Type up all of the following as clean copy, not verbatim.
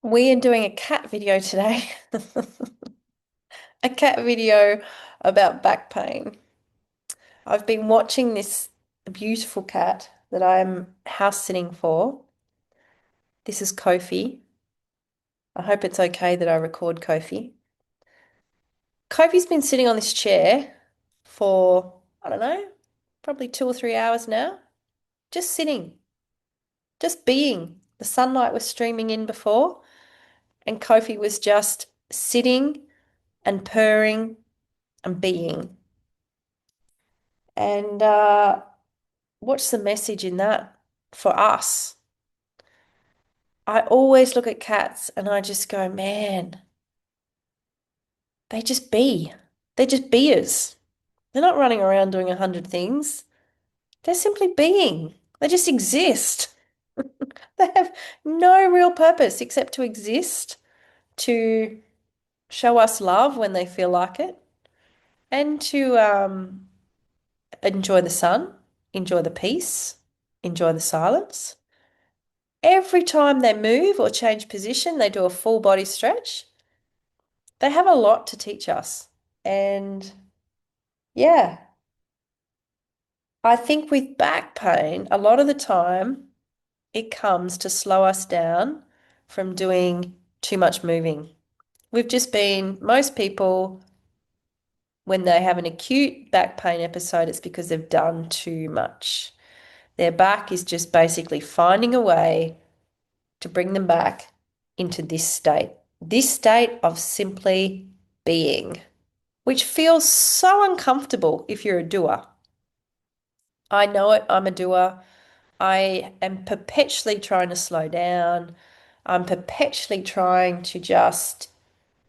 We are doing a cat video today. A cat video about back pain. I've been watching this beautiful cat that I'm house sitting for. This is Kofi. I hope it's okay that I record Kofi. Kofi's been sitting on this chair for, I don't know, probably 2 or 3 hours now, just sitting, just being. The sunlight was streaming in before, and Kofi was just sitting and purring and being. And what's the message in that for us? I always look at cats and I just go, man, they just be. They're just beers. They're not running around doing 100 things. They're simply being. They just exist. They have no real purpose except to exist, to show us love when they feel like it, and to enjoy the sun, enjoy the peace, enjoy the silence. Every time they move or change position, they do a full body stretch. They have a lot to teach us. And yeah, I think with back pain, a lot of the time it comes to slow us down from doing too much moving. Most people, when they have an acute back pain episode, it's because they've done too much. Their back is just basically finding a way to bring them back into this state of simply being, which feels so uncomfortable if you're a doer. I know it, I'm a doer. I am perpetually trying to slow down. I'm perpetually trying to just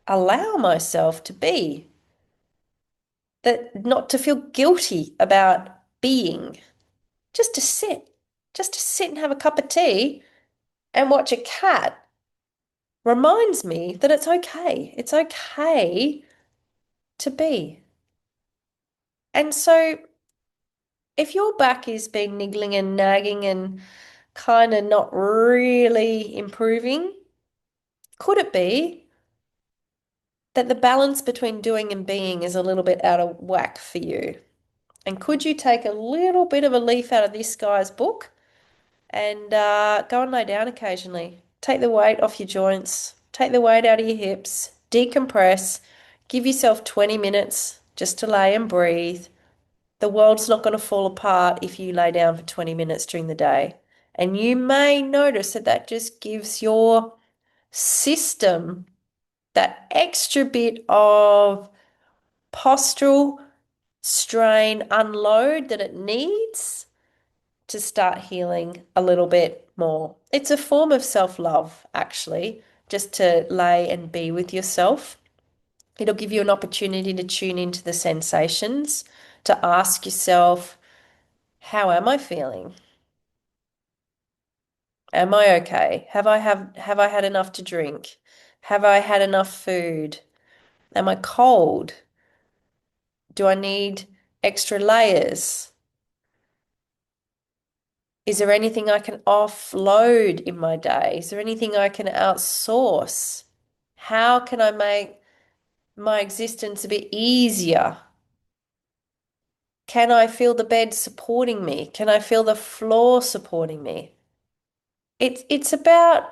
allow myself to be, that not to feel guilty about being, just to sit, just to sit and have a cup of tea and watch a cat reminds me that it's okay. It's okay to be. And so if your back is been niggling and nagging and kind of not really improving, could it be that the balance between doing and being is a little bit out of whack for you? And could you take a little bit of a leaf out of this guy's book and go and lay down occasionally? Take the weight off your joints, take the weight out of your hips, decompress, give yourself 20 minutes just to lay and breathe. The world's not going to fall apart if you lay down for 20 minutes during the day. And you may notice that that just gives your system that extra bit of postural strain unload that it needs to start healing a little bit more. It's a form of self-love, actually, just to lay and be with yourself. It'll give you an opportunity to tune into the sensations, to ask yourself, how am I feeling? Am I okay? Have I had enough to drink? Have I had enough food? Am I cold? Do I need extra layers? Is there anything I can offload in my day? Is there anything I can outsource? How can I make my existence a bit easier? Can I feel the bed supporting me? Can I feel the floor supporting me? It's about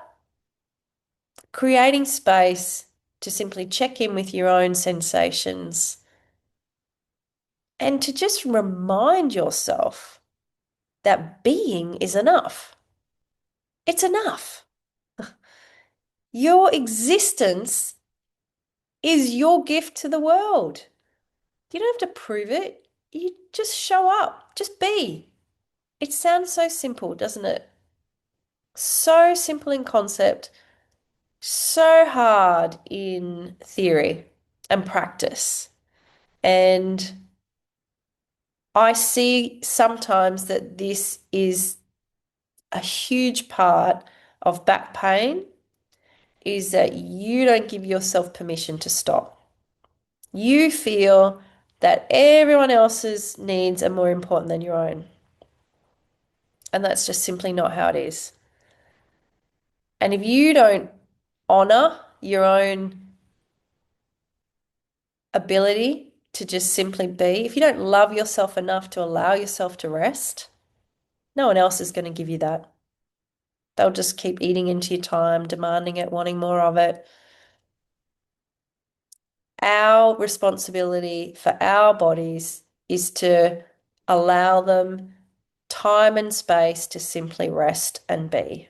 creating space to simply check in with your own sensations and to just remind yourself that being is enough. It's enough. Your existence is your gift to the world. You don't have to prove it. You just show up, just be. It sounds so simple, doesn't it? So simple in concept, so hard in theory and practice. And I see sometimes that this is a huge part of back pain is that you don't give yourself permission to stop. You feel that everyone else's needs are more important than your own. And that's just simply not how it is. And if you don't honor your own ability to just simply be, if you don't love yourself enough to allow yourself to rest, no one else is going to give you that. They'll just keep eating into your time, demanding it, wanting more of it. Our responsibility for our bodies is to allow them time and space to simply rest and be.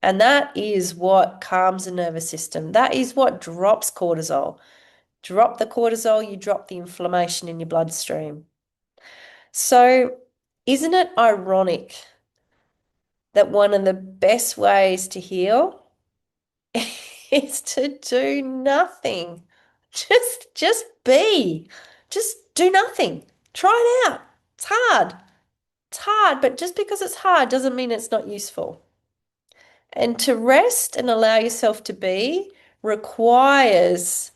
And that is what calms the nervous system. That is what drops cortisol. Drop the cortisol, you drop the inflammation in your bloodstream. So, isn't it ironic that one of the best ways to heal is to do nothing? Just be. Just do nothing. Try it out. It's hard. It's hard, but just because it's hard doesn't mean it's not useful. And to rest and allow yourself to be requires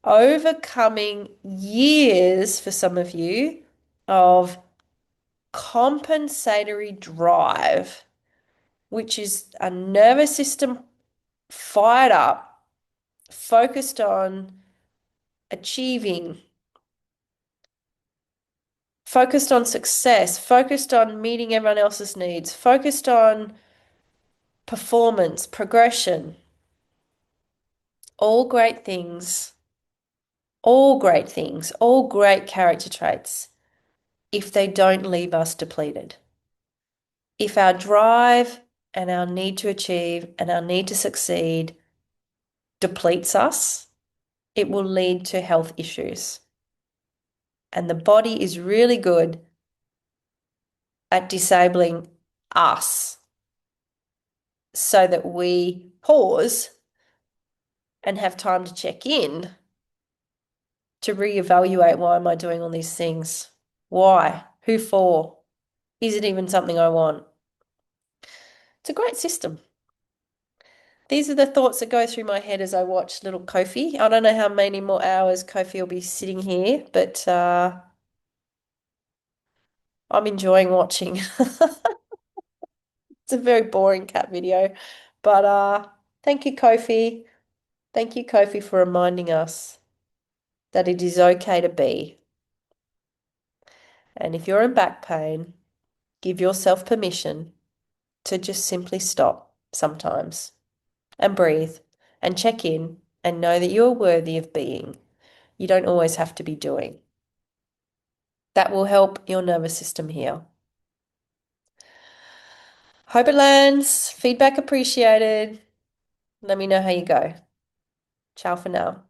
overcoming years for some of you of compensatory drive, which is a nervous system fired up, focused on achieving, focused on success, focused on meeting everyone else's needs, focused on performance, progression, all great things, all great things, all great character traits if they don't leave us depleted. If our drive and our need to achieve and our need to succeed depletes us, it will lead to health issues. And the body is really good at disabling us so that we pause and have time to check in to reevaluate, why am I doing all these things? Why? Who for? Is it even something I want? It's a great system. These are the thoughts that go through my head as I watch little Kofi. I don't know how many more hours Kofi will be sitting here, but I'm enjoying watching. It's a very boring cat video, but thank you, Kofi. Thank you, Kofi, for reminding us that it is okay to be. And if you're in back pain, give yourself permission to just simply stop sometimes and breathe and check in and know that you're worthy of being. You don't always have to be doing. That will help your nervous system heal. Hope it lands. Feedback appreciated. Let me know how you go. Ciao for now.